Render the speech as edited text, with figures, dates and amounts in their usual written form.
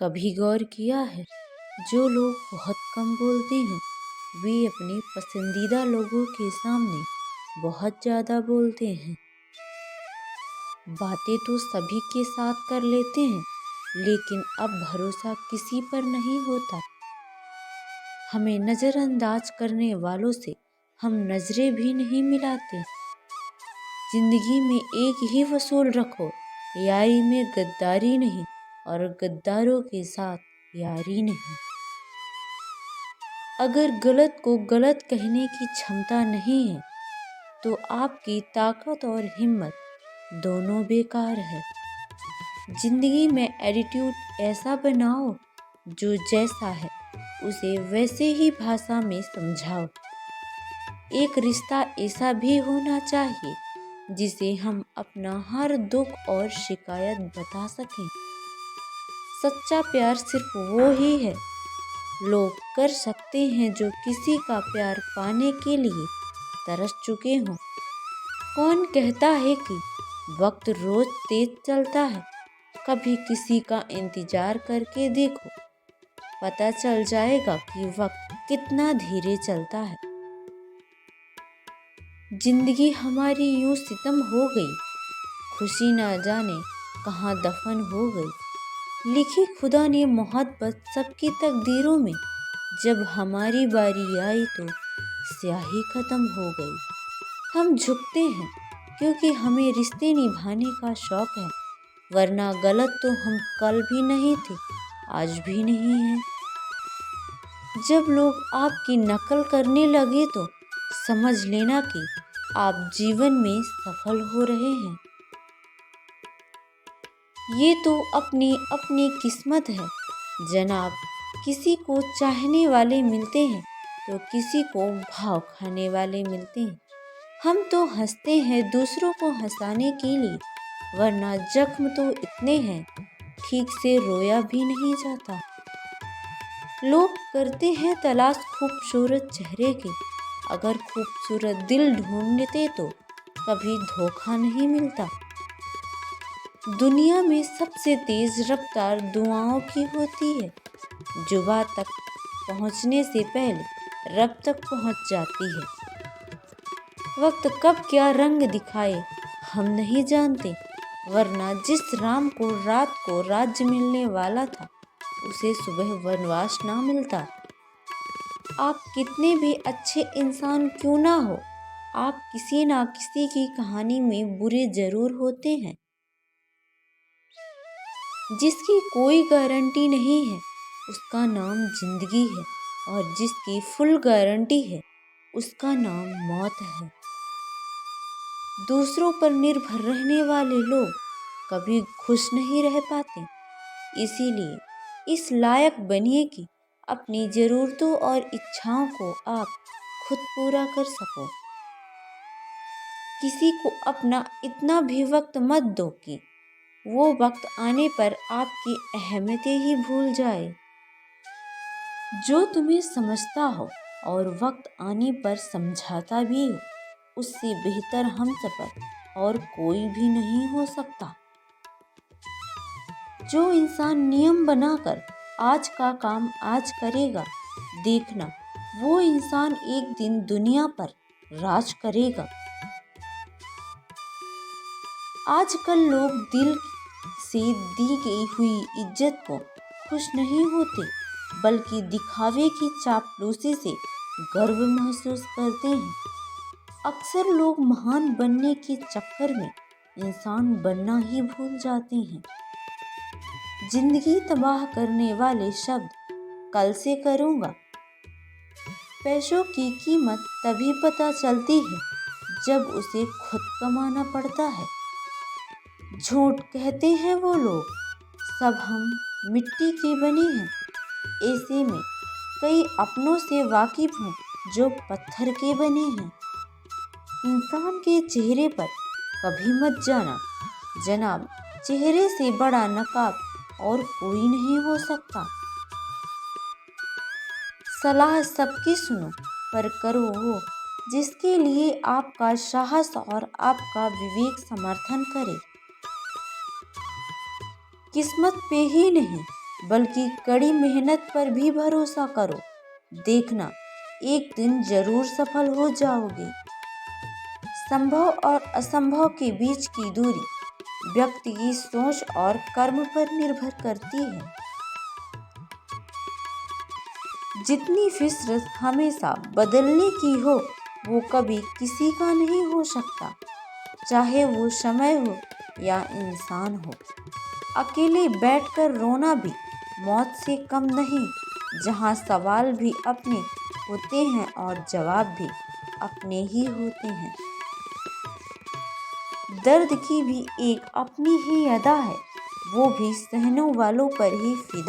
कभी गौर किया है, जो लोग बहुत कम बोलते हैं वे अपने पसंदीदा लोगों के सामने बहुत ज़्यादा बोलते हैं। बातें तो सभी के साथ कर लेते हैं, लेकिन अब भरोसा किसी पर नहीं होता। हमें नज़रअंदाज करने वालों से हम नज़रें भी नहीं मिलाते। जिंदगी में एक ही वसूल रखो, यारी में गद्दारी नहीं और गद्दारों के साथ यारी नहीं। अगर गलत को गलत कहने की क्षमता नहीं है तो आपकी ताकत और हिम्मत दोनों बेकार है। जिंदगी में एटीट्यूड ऐसा बनाओ जो जैसा है उसे वैसे ही भाषा में समझाओ। एक रिश्ता ऐसा भी होना चाहिए जिसे हम अपना हर दुख और शिकायत बता सकें। सच्चा प्यार सिर्फ वो ही है लोग कर सकते हैं जो किसी का प्यार पाने के लिए तरस चुके हों। कौन कहता है कि वक्त रोज तेज चलता है? कभी किसी का इंतजार करके देखो, पता चल जाएगा कि वक्त कितना धीरे चलता है। जिंदगी हमारी यूं सितम हो गई, खुशी ना जाने कहाँ दफन हो गई। लिखी खुदा ने मोहब्बत सबकी तकदीरों में, जब हमारी बारी आई तो स्याही खत्म हो गई। हम झुकते हैं क्योंकि हमें रिश्ते निभाने का शौक है, वरना गलत तो हम कल भी नहीं थे, आज भी नहीं हैं। जब लोग आपकी नकल करने लगे तो समझ लेना कि आप जीवन में सफल हो रहे हैं। ये तो अपनी अपनी किस्मत है जनाब। किसी को चाहने वाले मिलते हैं तो किसी को भाव खाने वाले मिलते हैं। हम तो हंसते हैं दूसरों को हंसाने के लिए, वरना जख्म तो इतने हैं ठीक से रोया भी नहीं जाता। लोग करते हैं तलाश खूबसूरत चेहरे की, अगर खूबसूरत दिल ढूंढते तो कभी धोखा नहीं मिलता। दुनिया में सबसे तेज रफ्तार दुआओं की होती है, जुबां तक पहुंचने से पहले रब तक पहुंच जाती है। वक्त कब क्या रंग दिखाए हम नहीं जानते, वरना जिस राम को रात को राज्य मिलने वाला था उसे सुबह वनवास ना मिलता। आप कितने भी अच्छे इंसान क्यों ना हो, आप किसी ना किसी की कहानी में बुरे जरूर होते हैं। जिसकी कोई गारंटी नहीं है उसका नाम जिंदगी है, और जिसकी फुल गारंटी है उसका नाम मौत है। दूसरों पर निर्भर रहने वाले लोग कभी खुश नहीं रह पाते। इसीलिए इस लायक बनिए कि अपनी ज़रूरतों और इच्छाओं को आप खुद पूरा कर सको। किसी को अपना इतना भी वक्त मत दो कि वो वक्त आने पर आपकी अहमियतें ही भूल जाए। जो तुम्हें समझता हो और वक्त आने पर समझाता भी हो, उससे बेहतर हमसफर और कोई भी नहीं हो सकता। जो इंसान नियम बनाकर आज का काम आज करेगा, देखना वो इंसान एक दिन दुनिया पर राज करेगा। आजकल लोग दिल से दी गई हुई इज्जत को खुश नहीं होते, बल्कि दिखावे की चापलूसी से गर्व महसूस करते हैं। अक्सर लोग महान बनने के चक्कर में इंसान बनना ही भूल जाते हैं। जिंदगी तबाह करने वाले शब्द कल से करूँगा। पैसों की कीमत तभी पता चलती है जब उसे खुद कमाना पड़ता है। झूठ कहते हैं वो लोग, सब हम मिट्टी के बने हैं। ऐसे में कई अपनों से वाकिफ हूँ जो पत्थर के बने हैं। इंसान के चेहरे पर कभी मत जाना जनाब, चेहरे से बड़ा नकाब और कोई नहीं हो सकता। सलाह सबकी सुनो, पर करो वो जिसके लिए आपका साहस और आपका विवेक समर्थन करे। किस्मत पे ही नहीं बल्कि कड़ी मेहनत पर भी भरोसा करो। देखना, एक दिन जरूर सफल हो जाओगे। संभव और असंभव के बीच की दूरी व्यक्ति की सोच और कर्म पर निर्भर करती है। जितनी फितरत हमेशा बदलने की हो, वो कभी किसी का नहीं हो सकता, चाहे वो समय हो या इंसान हो। अकेले बैठकर रोना भी मौत से कम नहीं, जहाँ सवाल भी अपने होते हैं और जवाब भी अपने ही होते हैं। दर्द की भी एक अपनी ही अदा है, वो भी सहने वालों पर ही फिदा।